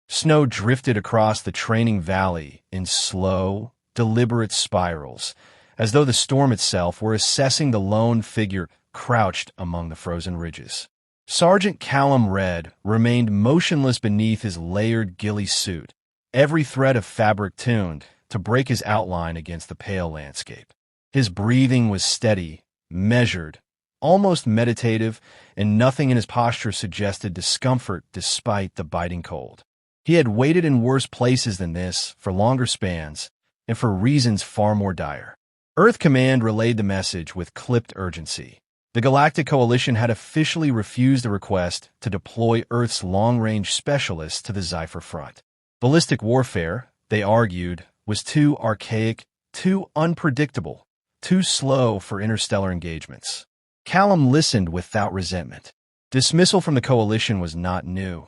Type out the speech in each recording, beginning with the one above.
Snow drifted across the training valley in slow, deliberate spirals, as though the storm itself were assessing the lone figure crouched among the frozen ridges. Sergeant Callum Redd remained motionless beneath his layered ghillie suit, every thread of fabric tuned to break his outline against the pale landscape. His breathing was steady, measured, almost meditative, and nothing in his posture suggested discomfort despite the biting cold. He had waited in worse places than this for longer spans, and for reasons far more dire. Earth Command relayed the message with clipped urgency. The Galactic Coalition had officially refused a request to deploy Earth's long-range specialists to the Zyphor front. Ballistic warfare, they argued, was too archaic, too unpredictable, too slow for interstellar engagements. Callum listened without resentment. Dismissal from the Coalition was not new.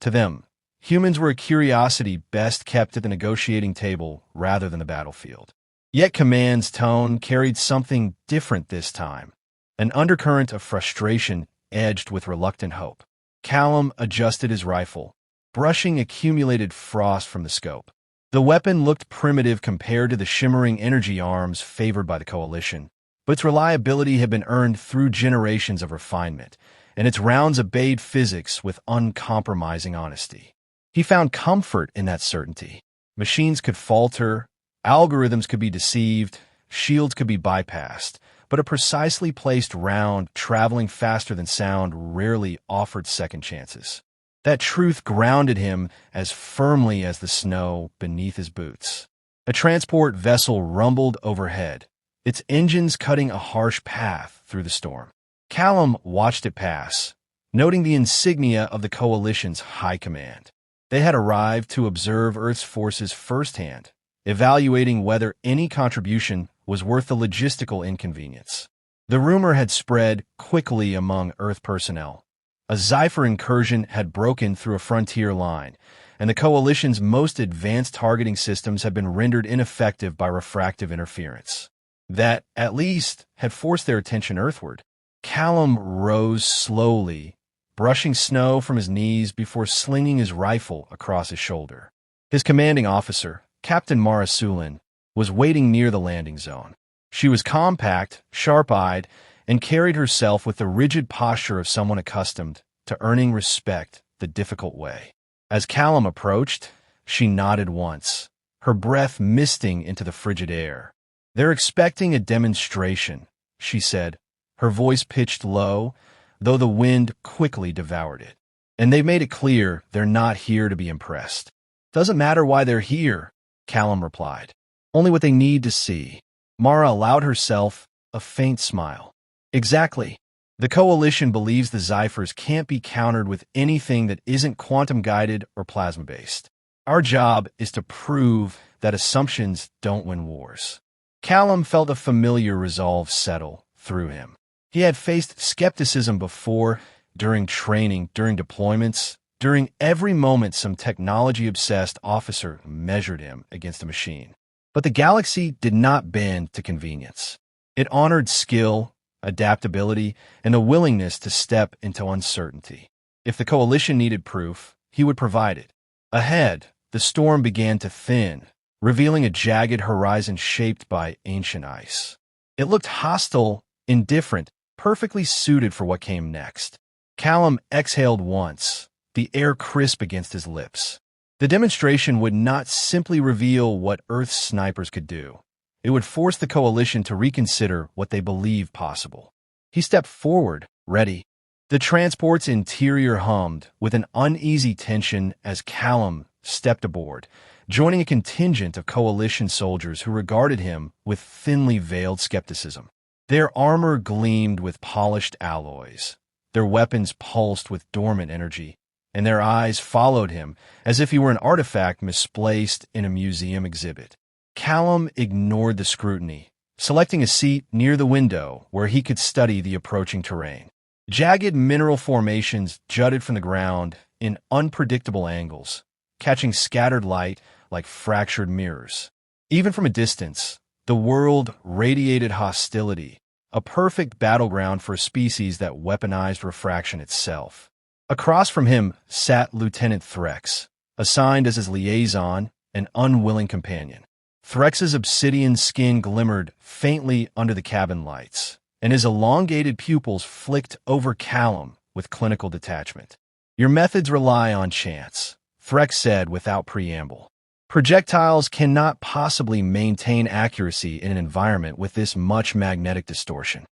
To them, humans were a curiosity best kept at the negotiating table rather than the battlefield. Yet Command's tone carried something different this time. An undercurrent of frustration edged with reluctant hope. Callum adjusted his rifle, brushing accumulated frost from the scope. The weapon looked primitive compared to the shimmering energy arms favored by the Coalition, but its reliability had been earned through generations of refinement, and its rounds obeyed physics with uncompromising honesty. He found comfort in that certainty. Machines could falter, algorithms could be deceived, shields could be bypassed, but a precisely placed round traveling faster than sound rarely offered second chances. That truth grounded him as firmly as the snow beneath his boots. A transport vessel rumbled overhead, its engines cutting a harsh path through the storm. Callum watched it pass, noting the insignia of the Coalition's high command. They had arrived to observe Earth's forces firsthand, evaluating whether any contribution was worth the logistical inconvenience. The rumor had spread quickly among Earth personnel. A Zyphor incursion had broken through a frontier line, and the Coalition's most advanced targeting systems had been rendered ineffective by refractive interference. That, at least, had forced their attention earthward. Callum rose slowly, brushing snow from his knees before slinging his rifle across his shoulder. His commanding officer, Captain Mara Sulin, was waiting near the landing zone. She was compact, sharp-eyed, and carried herself with the rigid posture of someone accustomed to earning respect the difficult way. As Callum approached, she nodded once, her breath misting into the frigid air. "They're expecting a demonstration," she said, her voice pitched low, though the wind quickly devoured it. "And they've made it clear they're not here to be impressed." "Doesn't matter why they're here," Callum replied. "Only what they need to see." Mara allowed herself a faint smile. "Exactly. The Coalition believes the Zyphors can't be countered with anything that isn't quantum-guided or plasma-based. Our job is to prove that assumptions don't win wars." Callum felt a familiar resolve settle through him. He had faced skepticism before, during training, during deployments, during every moment some technology-obsessed officer measured him against a machine. But the galaxy did not bend to convenience. It honored skill, adaptability, and a willingness to step into uncertainty. If the Coalition needed proof, he would provide it. Ahead, the storm began to thin, revealing a jagged horizon shaped by ancient ice. It looked hostile, indifferent, perfectly suited for what came next. Callum exhaled once, the air crisp against his lips. The demonstration would not simply reveal what Earth's snipers could do. It would force the Coalition to reconsider what they believed possible. He stepped forward, ready. The transport's interior hummed with an uneasy tension as Callum stepped aboard, joining a contingent of Coalition soldiers who regarded him with thinly veiled skepticism. Their armor gleamed with polished alloys, their weapons pulsed with dormant energy, and their eyes followed him as if he were an artifact misplaced in a museum exhibit. Callum ignored the scrutiny, selecting a seat near the window where he could study the approaching terrain. Jagged mineral formations jutted from the ground in unpredictable angles, catching scattered light like fractured mirrors. Even from a distance, the world radiated hostility, a perfect battleground for a species that weaponized refraction itself. Across from him sat Lieutenant Threx, assigned as his liaison and unwilling companion. Threx's obsidian skin glimmered faintly under the cabin lights, and his elongated pupils flicked over Callum with clinical detachment. "Your methods rely on chance," Threx said without preamble. "Projectiles cannot possibly maintain accuracy in an environment with this much magnetic distortion."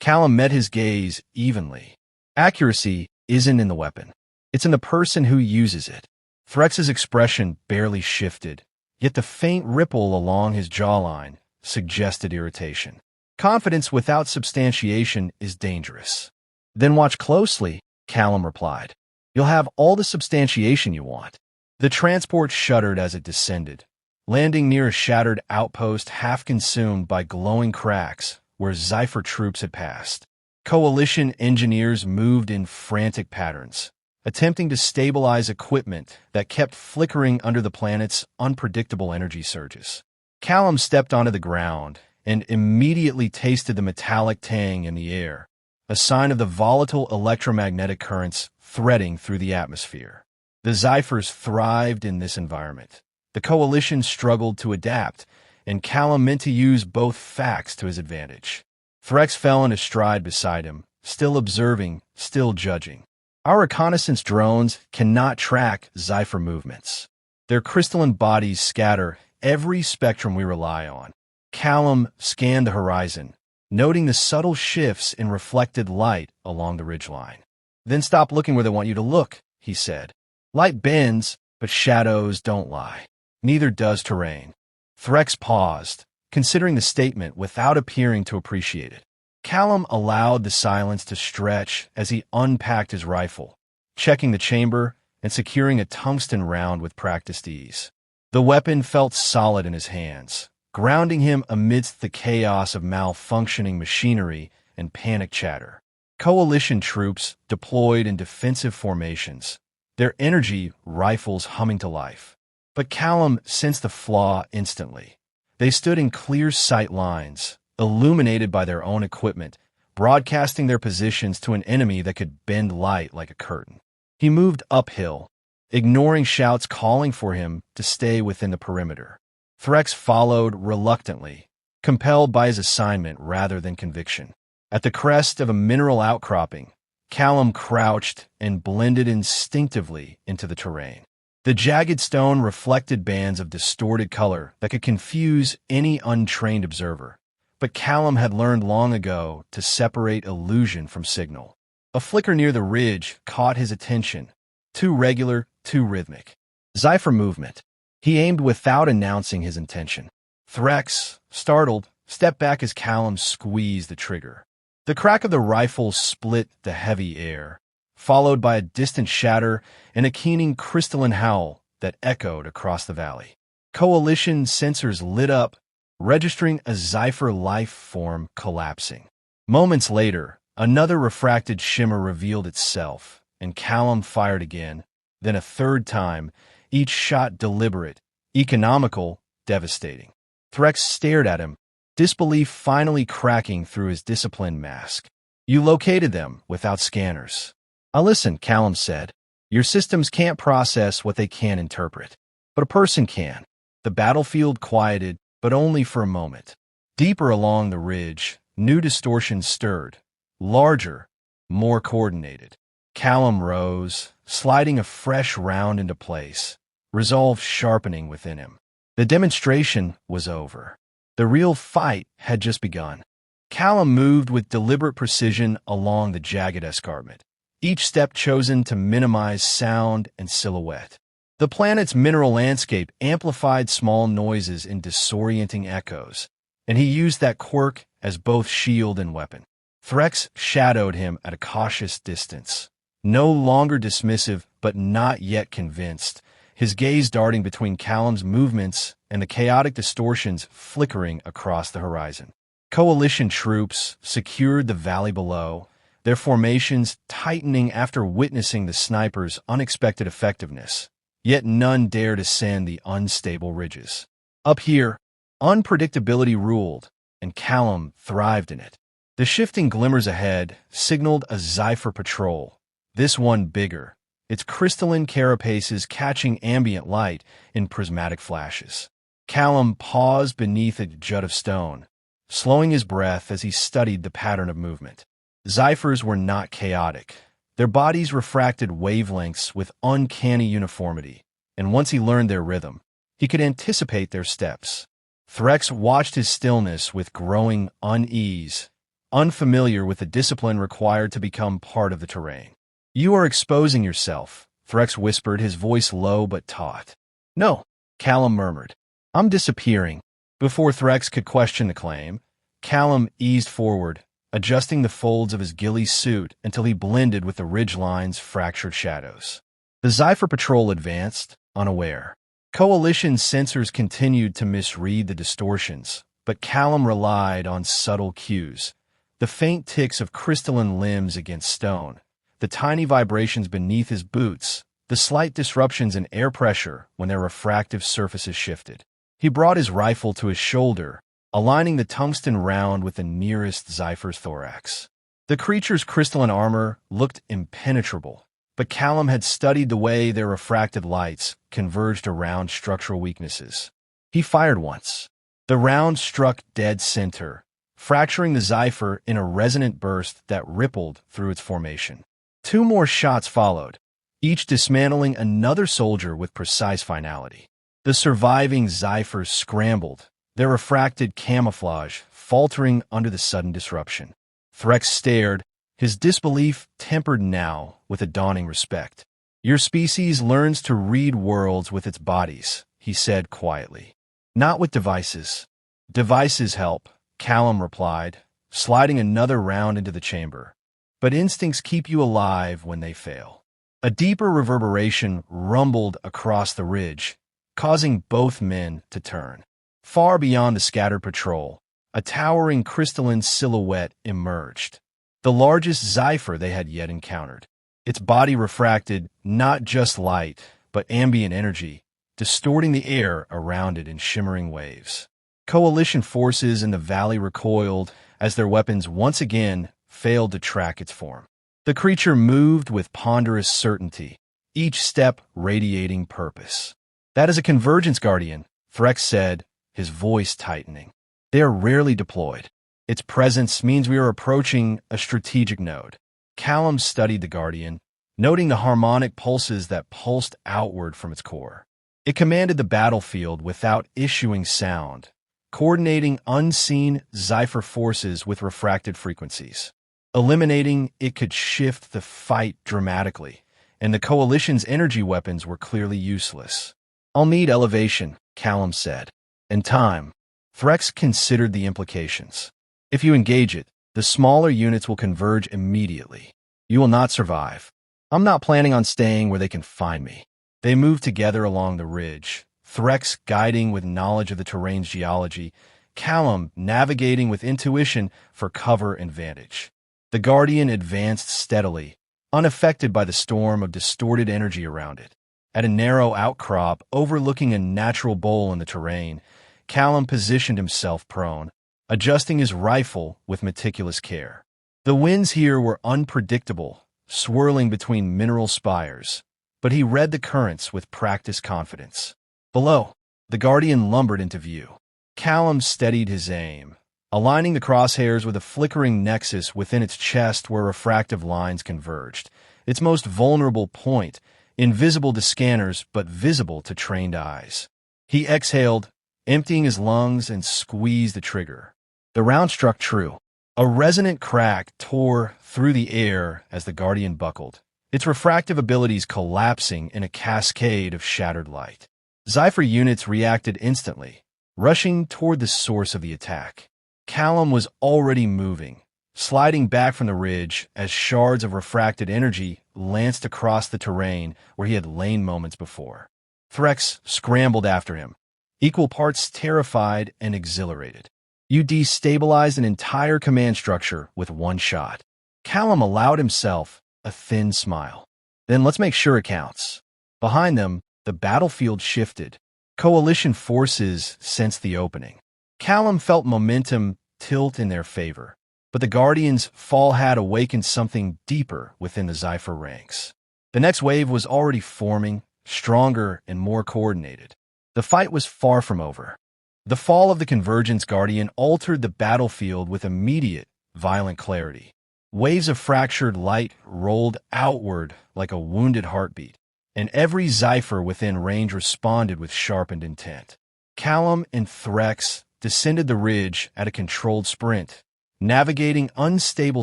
Callum met his gaze evenly. "Accuracy isn't in the weapon. It's in the person who uses it." Threx's expression barely shifted, yet the faint ripple along his jawline suggested irritation. "Confidence without substantiation is dangerous." "Then watch closely," Callum replied. "You'll have all the substantiation you want." The transport shuddered as it descended, landing near a shattered outpost half consumed by glowing cracks where Zyphor troops had passed. Coalition engineers moved in frantic patterns, attempting to stabilize equipment that kept flickering under the planet's unpredictable energy surges. Callum stepped onto the ground and immediately tasted the metallic tang in the air, a sign of the volatile electromagnetic currents threading through the atmosphere. The Zyphors thrived in this environment. The Coalition struggled to adapt, and Callum meant to use both facts to his advantage. Threx fell into stride beside him, still observing, still judging. "Our reconnaissance drones cannot track Zyphor movements. Their crystalline bodies scatter every spectrum we rely on." Callum scanned the horizon, noting the subtle shifts in reflected light along the ridgeline. "Then stop looking where they want you to look," he said. "Light bends, but shadows don't lie. Neither does terrain." Threx paused, considering the statement without appearing to appreciate it. Callum allowed the silence to stretch as he unpacked his rifle, checking the chamber and securing a tungsten round with practiced ease. The weapon felt solid in his hands, grounding him amidst the chaos of malfunctioning machinery and panic chatter. Coalition troops deployed in defensive formations, their energy rifles humming to life. But Callum sensed the flaw instantly. They stood in clear sight lines, illuminated by their own equipment, broadcasting their positions to an enemy that could bend light like a curtain. He moved uphill, ignoring shouts calling for him to stay within the perimeter. Threx followed reluctantly, compelled by his assignment rather than conviction. At the crest of a mineral outcropping, Callum crouched and blended instinctively into the terrain. The jagged stone reflected bands of distorted color that could confuse any untrained observer. But Callum had learned long ago to separate illusion from signal. A flicker near the ridge caught his attention, too regular, too rhythmic. Zyphor movement. He aimed without announcing his intention. Threx, startled, stepped back as Callum squeezed the trigger. The crack of the rifle split the heavy air, followed by a distant shatter and a keening crystalline howl that echoed across the valley. Coalition sensors lit up, registering a Zyphor life form collapsing. Moments later, another refracted shimmer revealed itself, and Callum fired again, then a third time, each shot deliberate, economical, devastating. Threx stared at him, disbelief finally cracking through his disciplined mask. "You located them without scanners." "Listen," Callum said. "Your systems can't process what they can't interpret. But a person can." The battlefield quieted, but only for a moment. Deeper along the ridge, new distortions stirred, larger, more coordinated. Callum rose, sliding a fresh round into place, resolve sharpening within him. The demonstration was over. The real fight had just begun. Callum moved with deliberate precision along the jagged escarpment, each step chosen to minimize sound and silhouette. The planet's mineral landscape amplified small noises in disorienting echoes, and he used that quirk as both shield and weapon. Threx shadowed him at a cautious distance, no longer dismissive but not yet convinced, his gaze darting between Callum's movements and the chaotic distortions flickering across the horizon. Coalition troops secured the valley below, their formations tightening after witnessing the sniper's unexpected effectiveness, yet none dared ascend the unstable ridges. Up here, unpredictability ruled, and Callum thrived in it. The shifting glimmers ahead signaled a Zyphor patrol, this one bigger, its crystalline carapaces catching ambient light in prismatic flashes. Callum paused beneath a jut of stone, slowing his breath as he studied the pattern of movement. Zyphors were not chaotic. Their bodies refracted wavelengths with uncanny uniformity, and once he learned their rhythm, he could anticipate their steps. Threx watched his stillness with growing unease, unfamiliar with the discipline required to become part of the terrain. "You are exposing yourself," Threx whispered, his voice low but taut. "No," Callum murmured. "I'm disappearing." Before Threx could question the claim, Callum eased forward, adjusting the folds of his ghillie suit until he blended with the ridgeline's fractured shadows. The Zyphor patrol advanced, unaware. Coalition sensors continued to misread the distortions, but Callum relied on subtle cues. The faint ticks of crystalline limbs against stone, the tiny vibrations beneath his boots, the slight disruptions in air pressure when their refractive surfaces shifted. He brought his rifle to his shoulder, aligning the tungsten round with the nearest Zyphor's thorax. The creature's crystalline armor looked impenetrable, but Callum had studied the way their refracted lights converged around structural weaknesses. He fired once. The round struck dead center, fracturing the Zyphor in a resonant burst that rippled through its formation. 2 more shots followed, each dismantling another soldier with precise finality. The surviving Zyphors scrambled, their refracted camouflage faltering under the sudden disruption. Threx stared, his disbelief tempered now with a dawning respect. "Your species learns to read worlds with its bodies," he said quietly. "Not with devices." "Devices help," Callum replied, sliding another round into the chamber. "But instincts keep you alive when they fail." A deeper reverberation rumbled across the ridge, causing both men to turn. Far beyond the scattered patrol, a towering crystalline silhouette emerged. The largest Zyphor they had yet encountered. Its body refracted not just light, but ambient energy, distorting the air around it in shimmering waves. Coalition forces in the valley recoiled as their weapons once again failed to track its form. The creature moved with ponderous certainty, each step radiating purpose. "That is a convergence guardian," Threx said, his voice tightening. "They are rarely deployed. Its presence means we are approaching a strategic node." Callum studied the guardian, noting the harmonic pulses that pulsed outward from its core. It commanded the battlefield without issuing sound, coordinating unseen Zyphor forces with refracted frequencies. Eliminating it could shift the fight dramatically, and the Coalition's energy weapons were clearly useless. "I'll need elevation," Callum said. "And time." Threx considered the implications. "If you engage it, the smaller units will converge immediately. You will not survive. I'm not planning on staying where they can find me." They moved together along the ridge, Threx guiding with knowledge of the terrain's geology, Callum navigating with intuition for cover and vantage. The Guardian advanced steadily, unaffected by the storm of distorted energy around it. At a narrow outcrop overlooking a natural bowl in the terrain, Callum positioned himself prone, adjusting his rifle with meticulous care. The winds here were unpredictable, swirling between mineral spires, but he read the currents with practiced confidence. Below, the Guardian lumbered into view. Callum steadied his aim, aligning the crosshairs with a flickering nexus within its chest where refractive lines converged, its most vulnerable point, invisible to scanners but visible to trained eyes. He exhaled, emptying his lungs, and squeezed the trigger. The round struck true. A resonant crack tore through the air as the Guardian buckled, its refractive abilities collapsing in a cascade of shattered light. Zyphor units reacted instantly, rushing toward the source of the attack. Callum was already moving, sliding back from the ridge as shards of refracted energy lanced across the terrain where he had lain moments before. Threx scrambled after him, equal parts terrified and exhilarated. "You destabilized an entire command structure with one shot." Callum allowed himself a thin smile. "Then let's make sure it counts." Behind them, the battlefield shifted. Coalition forces sensed the opening. Callum felt momentum tilt in their favor, but the Guardian's fall had awakened something deeper within the Zyphor ranks. The next wave was already forming, stronger and more coordinated. The fight was far from over. The fall of the Convergence Guardian altered the battlefield with immediate, violent clarity. Waves of fractured light rolled outward like a wounded heartbeat, and every Zyphor within range responded with sharpened intent. Callum and Threx descended the ridge at a controlled sprint, navigating unstable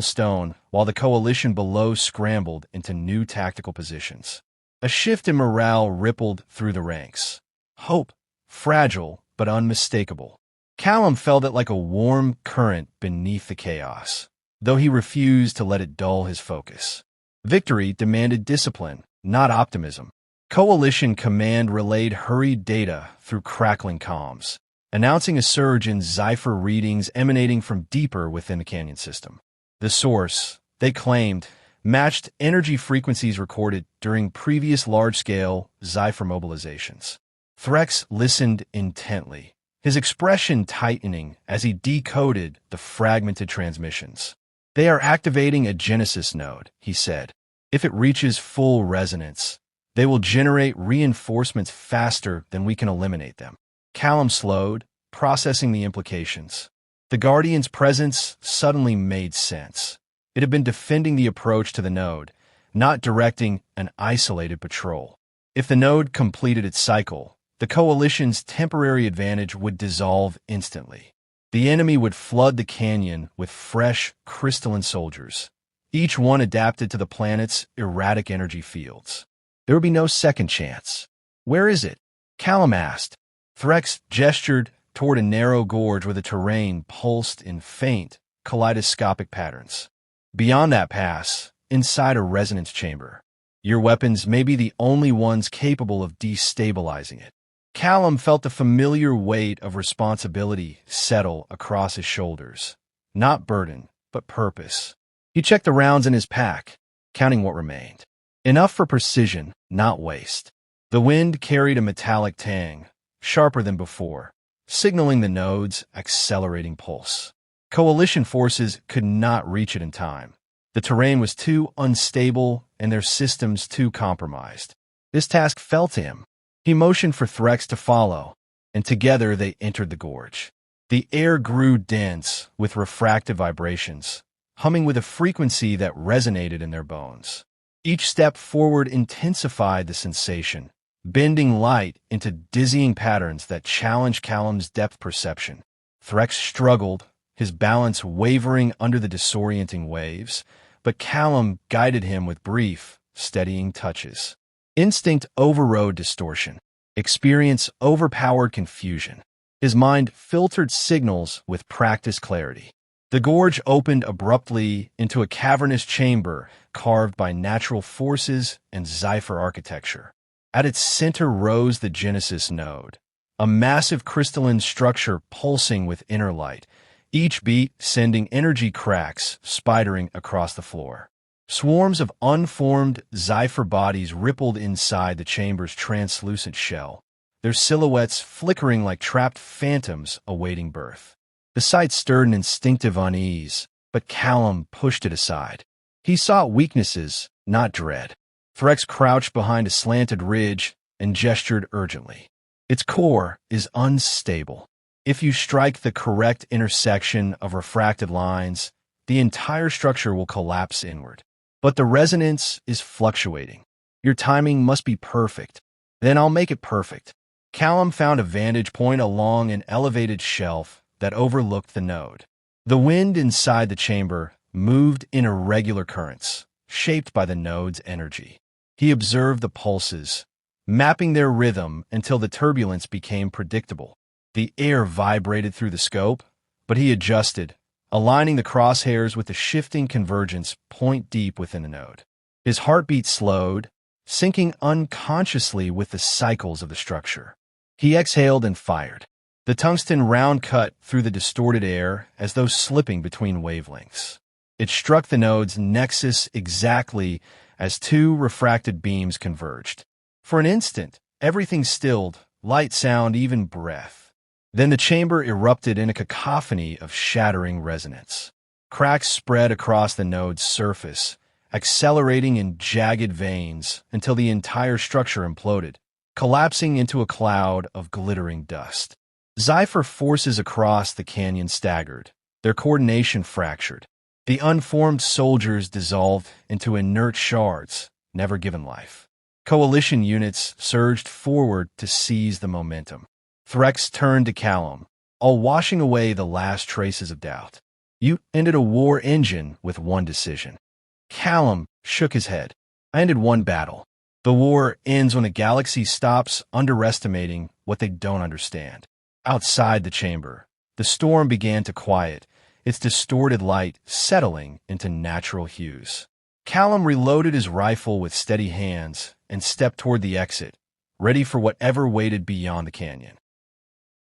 stone while the coalition below scrambled into new tactical positions. A shift in morale rippled through the ranks. Hope, fragile but unmistakable. Callum felt it like a warm current beneath the chaos, though he refused to let it dull his focus. Victory demanded discipline, not optimism. Coalition command relayed hurried data through crackling comms, announcing a surge in Zyphor readings emanating from deeper within the canyon system. The source, they claimed, matched energy frequencies recorded during previous large-scale Zyphor mobilizations. Threx listened intently, his expression tightening as he decoded the fragmented transmissions. "They are activating a Genesis node," he said. "If it reaches full resonance, they will generate reinforcements faster than we can eliminate them." Callum slowed, processing the implications. The Guardian's presence suddenly made sense. It had been defending the approach to the node, not directing an isolated patrol. If the node completed its cycle, the Coalition's temporary advantage would dissolve instantly. The enemy would flood the canyon with fresh, crystalline soldiers, each one adapted to the planet's erratic energy fields. There would be no second chance. "Where is it?" Callum asked. Threx gestured toward a narrow gorge where the terrain pulsed in faint, kaleidoscopic patterns. "Beyond that pass, inside a resonance chamber. Your weapons may be the only ones capable of destabilizing it." Callum felt the familiar weight of responsibility settle across his shoulders. Not burden, but purpose. He checked the rounds in his pack, counting what remained. Enough for precision, not waste. The wind carried a metallic tang, sharper than before, signaling the node's accelerating pulse. Coalition forces could not reach it in time. The terrain was too unstable and their systems too compromised. This task fell to him. He motioned for Threx to follow, and together they entered the gorge. The air grew dense with refractive vibrations, humming with a frequency that resonated in their bones. Each step forward intensified the sensation, bending light into dizzying patterns that challenged Callum's depth perception. Threx struggled, his balance wavering under the disorienting waves, but Callum guided him with brief, steadying touches. Instinct overrode distortion. Experience overpowered confusion. His mind filtered signals with practiced clarity. The gorge opened abruptly into a cavernous chamber carved by natural forces and Zyphor architecture. At its center rose the Genesis node, a massive crystalline structure pulsing with inner light, each beat sending energy cracks spidering across the floor. Swarms of unformed Zyphor bodies rippled inside the chamber's translucent shell, their silhouettes flickering like trapped phantoms awaiting birth. The sight stirred an instinctive unease, but Callum pushed it aside. He sought weaknesses, not dread. Threx crouched behind a slanted ridge and gestured urgently. "Its core is unstable. If you strike the correct intersection of refracted lines, the entire structure will collapse inward. But the resonance is fluctuating. Your timing must be perfect. Then I'll make it perfect." Callum found a vantage point along an elevated shelf that overlooked the node. The wind inside the chamber moved in irregular currents, shaped by the node's energy. He observed the pulses, mapping their rhythm until the turbulence became predictable. The air vibrated through the scope, but he adjusted, aligning the crosshairs with the shifting convergence point deep within the node. His heartbeat slowed, syncing unconsciously with the cycles of the structure. He exhaled and fired. The tungsten round cut through the distorted air as though slipping between wavelengths. It struck the node's nexus exactly as two refracted beams converged. For an instant, everything stilled, light, sound, even breath. Then the chamber erupted in a cacophony of shattering resonance. Cracks spread across the node's surface accelerating in jagged veins until the entire structure imploded, collapsing into a cloud of glittering dust. Zyphor forces across the canyon staggered, their coordination fractured. The unformed soldiers dissolved into inert shards, never given life. Coalition units surged forward to seize the momentum. Threx turned to Callum, all washing away the last traces of doubt. "You ended a war engine with one decision." Callum shook his head. "I ended one battle. The war ends when the galaxy stops underestimating what they don't understand." Outside the chamber, the storm began to quiet, its distorted light settling into natural hues. Callum reloaded his rifle with steady hands and stepped toward the exit, ready for whatever waited beyond the canyon.